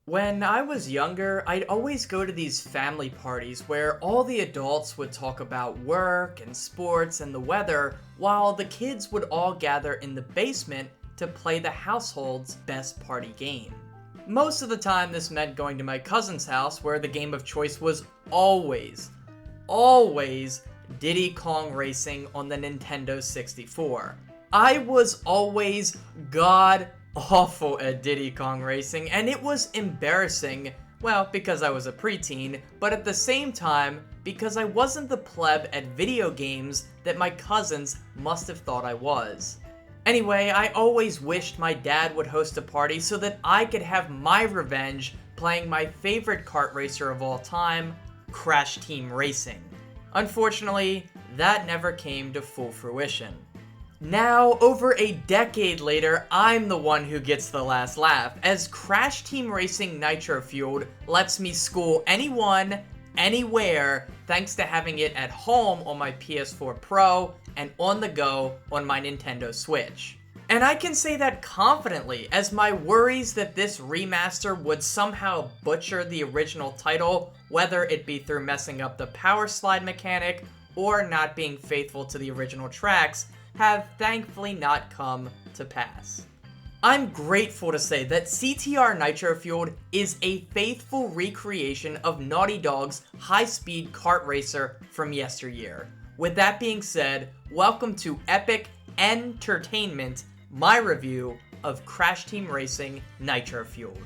When I was younger, I'd always go to these family parties where all the adults would talk about work and sports and the weather, while the kids would all gather in the basement to play the household's best party game. Most of the time, this meant going to my cousin's house, where the game of choice was always Diddy Kong Racing on the Nintendo 64. I was always god awful at Diddy Kong Racing, and it was embarrassing, well, because I was a preteen, but at the same time, because I wasn't the pleb at video games that my cousins must have thought I was. Anyway, I always wished my dad would host a party so that I could have my revenge playing my favorite kart racer of all time, Crash Team Racing. Unfortunately, that never came to full fruition. Now, over a decade later, I'm the one who gets the last laugh, as Crash Team Racing Nitro-Fueled lets me school anyone, anywhere, thanks to having it at home on my PS4 Pro and on the go on my Nintendo Switch. And I can say that confidently, as my worries that this remaster would somehow butcher the original title, whether it be through messing up the power slide mechanic or not being faithful to the original tracks, have thankfully not come to pass. I'm grateful to say that CTR Nitro-Fueled is a faithful recreation of Naughty Dog's high-speed kart racer from yesteryear. With that being said, welcome to Epic Entertainment, my review of Crash Team Racing Nitro-Fueled.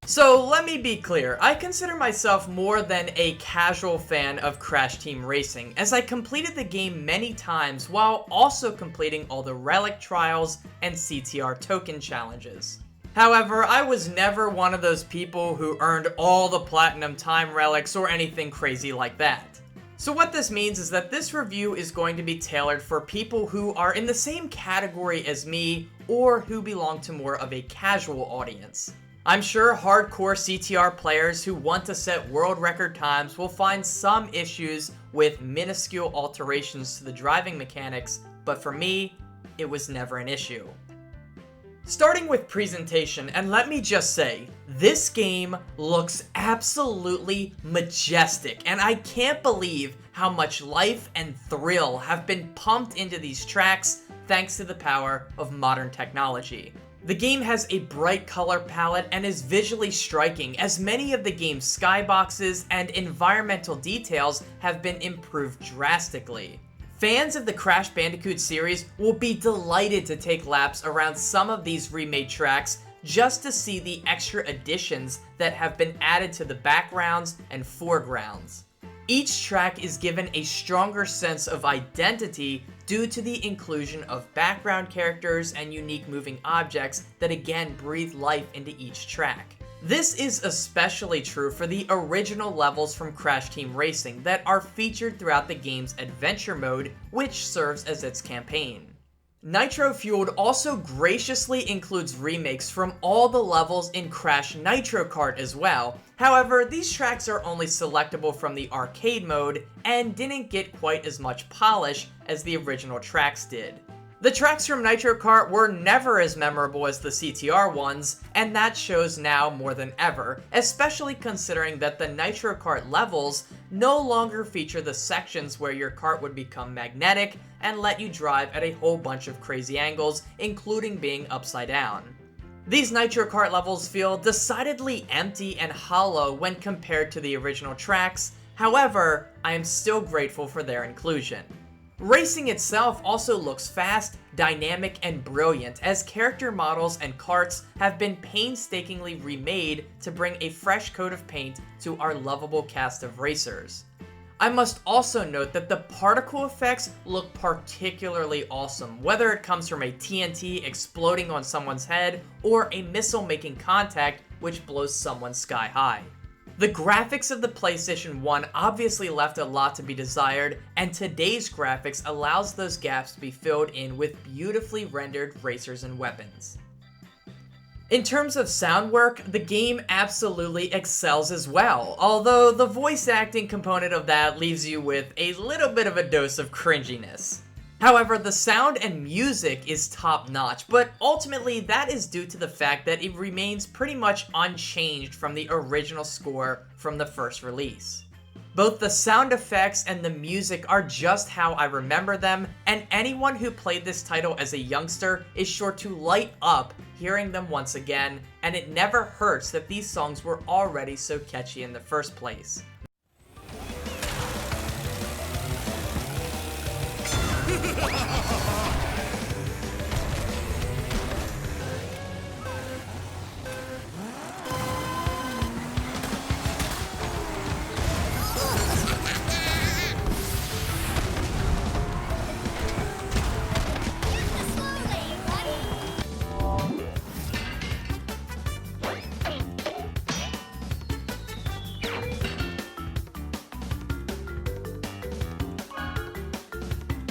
So let me be clear, I consider myself more than a casual fan of Crash Team Racing, as I completed the game many times while also completing all the relic trials and CTR token challenges. However, I was never one of those people who earned all the platinum time relics or anything crazy like that. So what this means is that this review is going to be tailored for people who are in the same category as me or who belong to more of a casual audience. I'm sure hardcore CTR players who want to set world record times will find some issues with minuscule alterations to the driving mechanics, but for me, it was never an issue. Starting with presentation, and let me just say, this game looks absolutely majestic, and I can't believe how much life and thrill have been pumped into these tracks thanks to the power of modern technology. The game has a bright color palette and is visually striking, as many of the game's skyboxes and environmental details have been improved drastically. Fans of the Crash Bandicoot series will be delighted to take laps around some of these remade tracks just to see the extra additions that have been added to the backgrounds and foregrounds. Each track is given a stronger sense of identity due to the inclusion of background characters and unique moving objects that again breathe life into each track. This is especially true for the original levels from Crash Team Racing that are featured throughout the game's adventure mode, which serves as its campaign. Nitro-Fueled also graciously includes remakes from all the levels in Crash Nitro-Kart as well. However, these tracks are only selectable from the arcade mode and didn't get quite as much polish as the original tracks did. The tracks from Nitro-Kart were never as memorable as the CTR ones, and that shows now more than ever, especially considering that the Nitro-Kart levels no longer feature the sections where your kart would become magnetic and let you drive at a whole bunch of crazy angles, including being upside down. These Nitro-Kart levels feel decidedly empty and hollow when compared to the original tracks. However, I am still grateful for their inclusion. Racing itself also looks fast, dynamic, and brilliant, as character models and karts have been painstakingly remade to bring a fresh coat of paint to our lovable cast of racers. I must also note that the particle effects look particularly awesome, whether it comes from a TNT exploding on someone's head or a missile making contact which blows someone sky high. The graphics of the PlayStation 1 obviously left a lot to be desired, and today's graphics allows those gaps to be filled in with beautifully rendered racers and weapons. In terms of sound work, the game absolutely excels as well, although the voice acting component of that leaves you with a little bit of a dose of cringiness. However, the sound and music is top notch, but ultimately that is due to the fact that it remains pretty much unchanged from the original score from the first release. Both the sound effects and the music are just how I remember them, and anyone who played this title as a youngster is sure to light up hearing them once again, and it never hurts that these songs were already so catchy in the first place.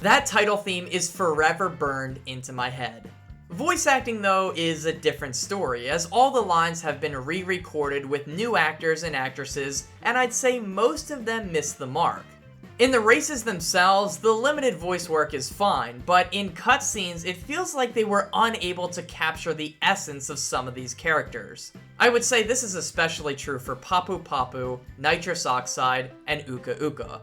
That title theme is forever burned into my head. Voice acting, though, is a different story, as all the lines have been re-recorded with new actors and actresses, and I'd say most of them missed the mark. In the races themselves, the limited voice work is fine, but in cutscenes, it feels like they were unable to capture the essence of some of these characters. I would say this is especially true for Papu Papu, Nitrous Oxide, and Uka Uka.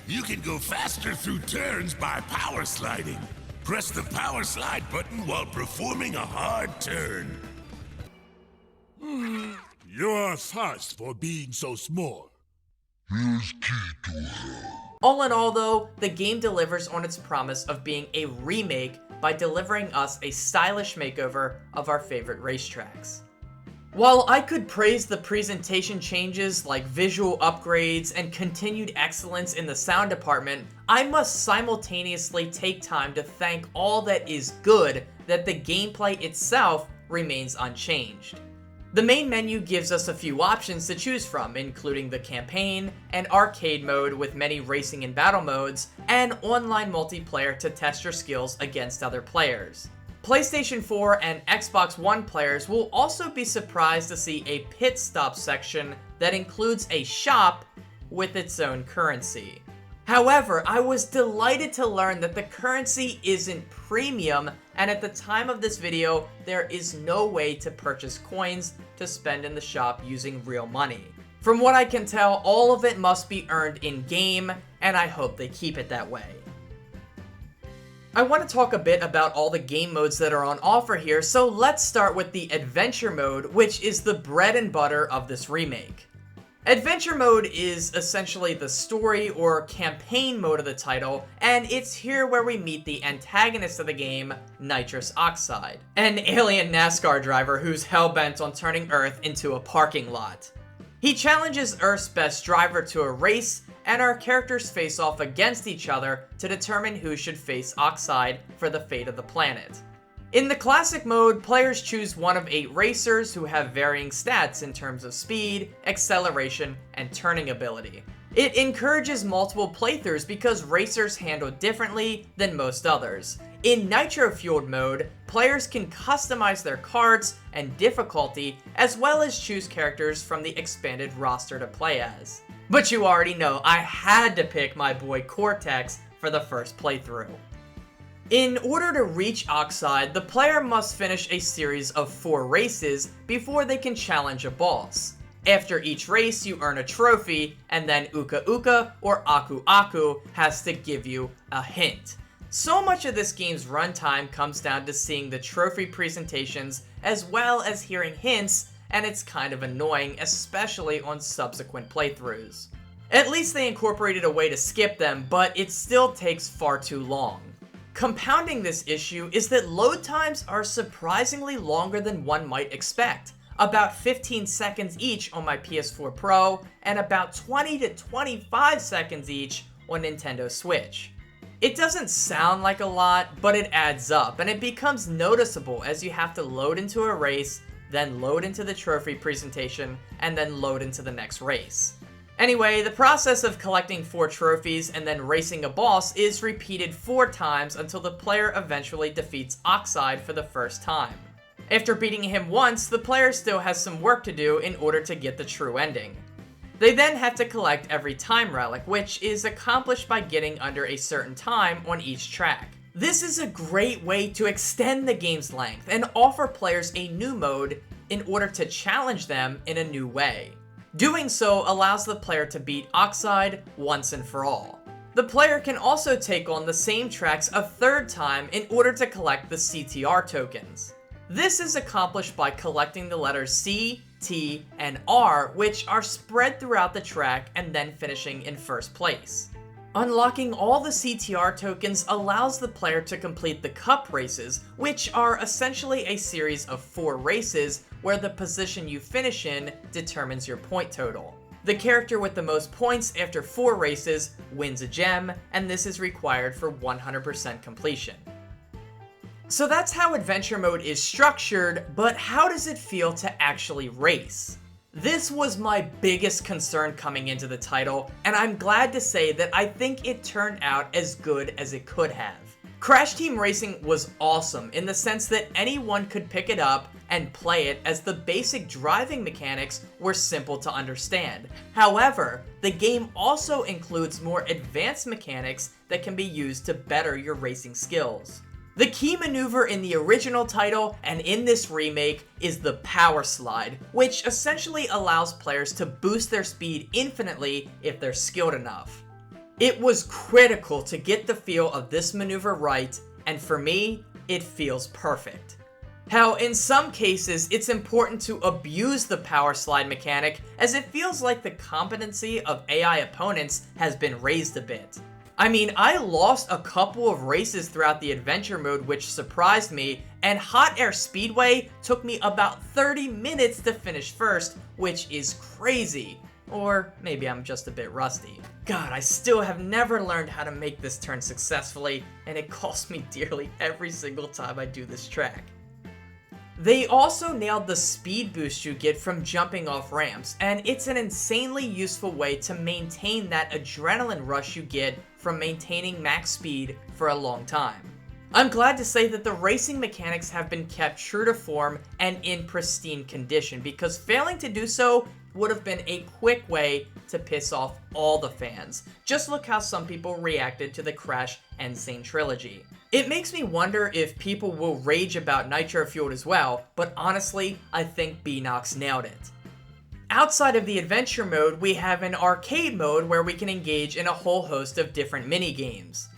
You can go faster through turns by power sliding. Press the power slide button while performing a hard turn. You are fast for being so small. Here's key to hell. All in all, though, the game delivers on its promise of being a remake by delivering us a stylish makeover of our favorite racetracks. While I could praise the presentation changes like visual upgrades and continued excellence in the sound department, I must simultaneously take time to thank all that is good that the gameplay itself remains unchanged. The main menu gives us a few options to choose from, including the campaign, an arcade mode with many racing and battle modes, and online multiplayer to test your skills against other players. PlayStation 4 and Xbox One players will also be surprised to see a pit stop section that includes a shop with its own currency. However, I was delighted to learn that the currency isn't premium, and at the time of this video, there is no way to purchase coins to spend in the shop using real money. From what I can tell, all of it must be earned in-game, and I hope they keep it that way. I want to talk a bit about all the game modes that are on offer here, so let's start with the Adventure mode, which is the bread and butter of this remake. Adventure mode is essentially the story or campaign mode of the title, and it's here where we meet the antagonist of the game, Nitrous Oxide, an alien NASCAR driver who's hell-bent on turning Earth into a parking lot. He challenges Earth's best driver to a race, and our characters face off against each other to determine who should face Oxide for the fate of the planet. In the classic mode, players choose one of 8 racers who have varying stats in terms of speed, acceleration, and turning ability. It encourages multiple playthroughs because racers handle differently than most others. In Nitro-Fueled mode, players can customize their cards and difficulty, as well as choose characters from the expanded roster to play as. But you already know, I had to pick my boy Cortex for the first playthrough. In order to reach Oxide, the player must finish a series of 4 races before they can challenge a boss. After each race, you earn a trophy, and then Uka Uka or Aku Aku has to give you a hint. So much of this game's runtime comes down to seeing the trophy presentations as well as hearing hints, and it's kind of annoying, especially on subsequent playthroughs. At least they incorporated a way to skip them, but it still takes far too long. Compounding this issue is that load times are surprisingly longer than one might expect, about 15 seconds each on my PS4 Pro, and about 20 to 25 seconds each on Nintendo Switch. It doesn't sound like a lot, but it adds up, and it becomes noticeable as you have to load into a race, then load into the trophy presentation, and then load into the next race. Anyway, the process of collecting 4 trophies and then racing a boss is repeated 4 times until the player eventually defeats Oxide for the first time. After beating him once, the player still has some work to do in order to get the true ending. They then have to collect every time relic, which is accomplished by getting under a certain time on each track. This is a great way to extend the game's length and offer players a new mode in order to challenge them in a new way. Doing so allows the player to beat Oxide once and for all. The player can also take on the same tracks a third time in order to collect the CTR tokens. This is accomplished by collecting the letters C, T, and R, which are spread throughout the track and then finishing in first place. Unlocking all the CTR tokens allows the player to complete the cup races, which are essentially a series of 4 races where the position you finish in determines your point total. The character with the most points after 4 races wins a gem, and this is required for 100% completion. So that's how adventure mode is structured, but how does it feel to actually race? This was my biggest concern coming into the title, and I'm glad to say that I think it turned out as good as it could have. Crash Team Racing was awesome in the sense that anyone could pick it up and play it, as the basic driving mechanics were simple to understand. However, the game also includes more advanced mechanics that can be used to better your racing skills. The key maneuver in the original title and in this remake is the power slide, which essentially allows players to boost their speed infinitely if they're skilled enough. It was critical to get the feel of this maneuver right, and for me, it feels perfect. How in some cases, it's important to abuse the power slide mechanic, as it feels like the competency of AI opponents has been raised a bit. I mean, I lost a couple of races throughout the adventure mode, which surprised me, and Hot Air Speedway took me about 30 minutes to finish first, which is crazy. Or maybe I'm just a bit rusty. God, I still have never learned how to make this turn successfully, and it costs me dearly every single time I do this track. They also nailed the speed boost you get from jumping off ramps, and it's an insanely useful way to maintain that adrenaline rush you get from maintaining max speed for a long time. I'm glad to say that the racing mechanics have been kept true to form and in pristine condition, because failing to do so would have been a quick way to piss off all the fans. Just look how some people reacted to the Crash and Insane trilogy. It makes me wonder if people will rage about Nitro-Fueled as well, but honestly, I think Beanox nailed it. Outside of the adventure mode, we have an arcade mode where we can engage in a whole host of different mini-games.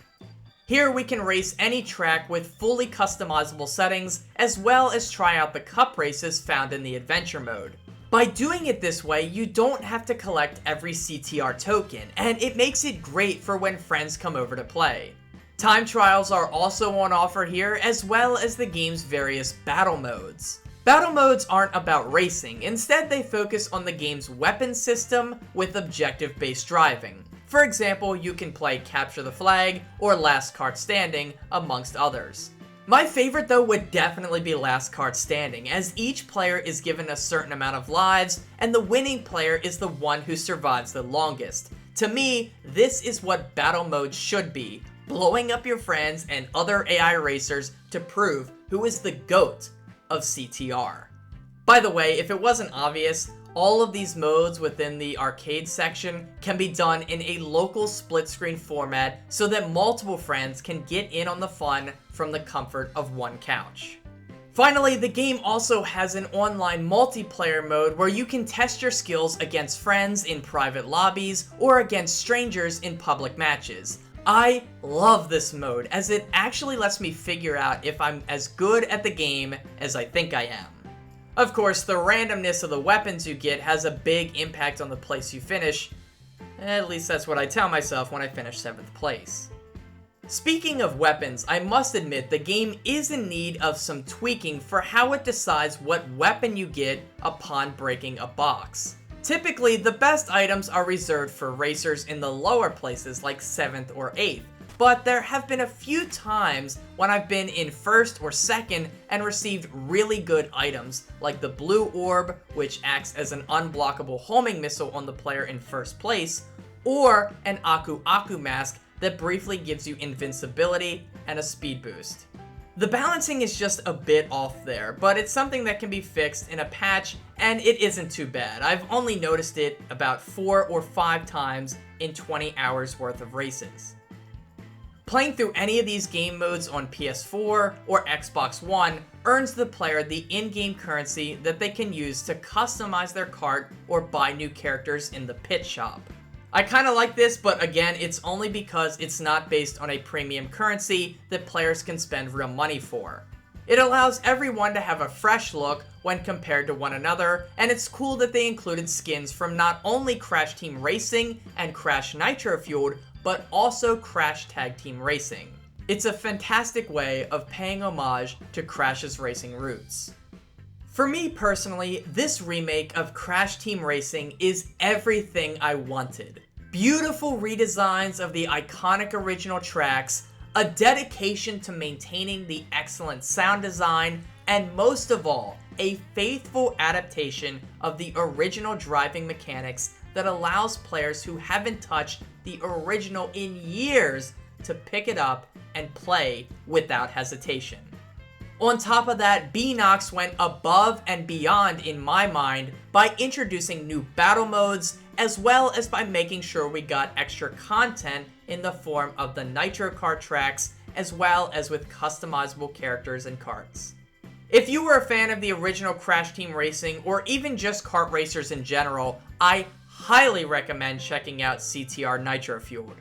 Here we can race any track with fully customizable settings, as well as try out the cup races found in the adventure mode. By doing it this way, you don't have to collect every CTR token, and it makes it great for when friends come over to play. Time trials are also on offer here, as well as the game's various battle modes. Battle modes aren't about racing, instead they focus on the game's weapon system with objective-based driving. For example, you can play Capture the Flag or Last Kart Standing, amongst others. My favorite though would definitely be Last Kart Standing, as each player is given a certain amount of lives, and the winning player is the one who survives the longest. To me, this is what battle mode should be, blowing up your friends and other AI racers to prove who is the GOAT of CTR. By the way, if it wasn't obvious, all of these modes within the arcade section can be done in a local split screen format so that multiple friends can get in on the fun from the comfort of one couch. Finally, the game also has an online multiplayer mode where you can test your skills against friends in private lobbies or against strangers in public matches. I love this mode, as it actually lets me figure out if I'm as good at the game as I think I am. Of course, the randomness of the weapons you get has a big impact on the place you finish. At least that's what I tell myself when I finish 7th place. Speaking of weapons, I must admit the game is in need of some tweaking for how it decides what weapon you get upon breaking a box. Typically, the best items are reserved for racers in the lower places like 7th or 8th, but there have been a few times when I've been in 1st or 2nd and received really good items, like the blue orb, which acts as an unblockable homing missile on the player in 1st place, or an Aku Aku mask that briefly gives you invincibility and a speed boost. The balancing is just a bit off there, but it's something that can be fixed in a patch, and it isn't too bad. I've only noticed it about 4 or 5 times in 20 hours worth of races. Playing through any of these game modes on PS4 or Xbox One earns the player the in-game currency that they can use to customize their kart or buy new characters in the pit shop. I kinda like this, but again, it's only because it's not based on a premium currency that players can spend real money for. It allows everyone to have a fresh look when compared to one another, and it's cool that they included skins from not only Crash Team Racing and Crash Nitro-Fueled, but also Crash Tag Team Racing. It's a fantastic way of paying homage to Crash's racing roots. For me personally, this remake of Crash Team Racing is everything I wanted. Beautiful redesigns of the iconic original tracks, a dedication to maintaining the excellent sound design, and most of all, a faithful adaptation of the original driving mechanics that allows players who haven't touched the original in years to pick it up and play without hesitation. On top of that, Beenox went above and beyond in my mind by introducing new battle modes, as well as by making sure we got extra content in the form of the Nitro-Kart tracks, as well as with customizable characters and karts. If you were a fan of the original Crash Team Racing, or even just kart racers in general, I highly recommend checking out CTR Nitro-Fueled.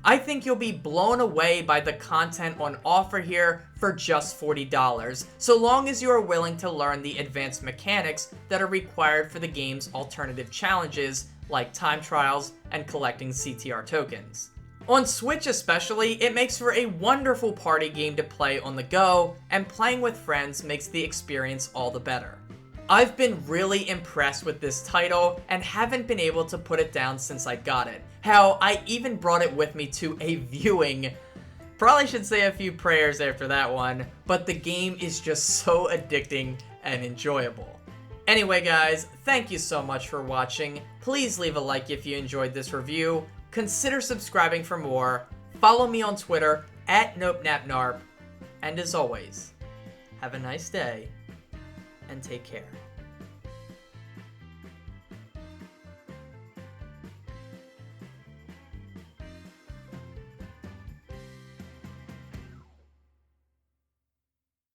I think you'll be blown away by the content on offer here for just $40, so long as you are willing to learn the advanced mechanics that are required for the game's alternative challenges, like time trials and collecting CTR tokens. On Switch especially, it makes for a wonderful party game to play on the go, and playing with friends makes the experience all the better. I've been really impressed with this title and haven't been able to put it down since I got it. Hell, I even brought it with me to a viewing. Probably should say a few prayers after that one, but the game is just so addicting and enjoyable. Anyway guys, thank you so much for watching. Please leave a like if you enjoyed this review. Consider subscribing for more. Follow me on Twitter @NopeNapNarp. And as always, have a nice day and take care.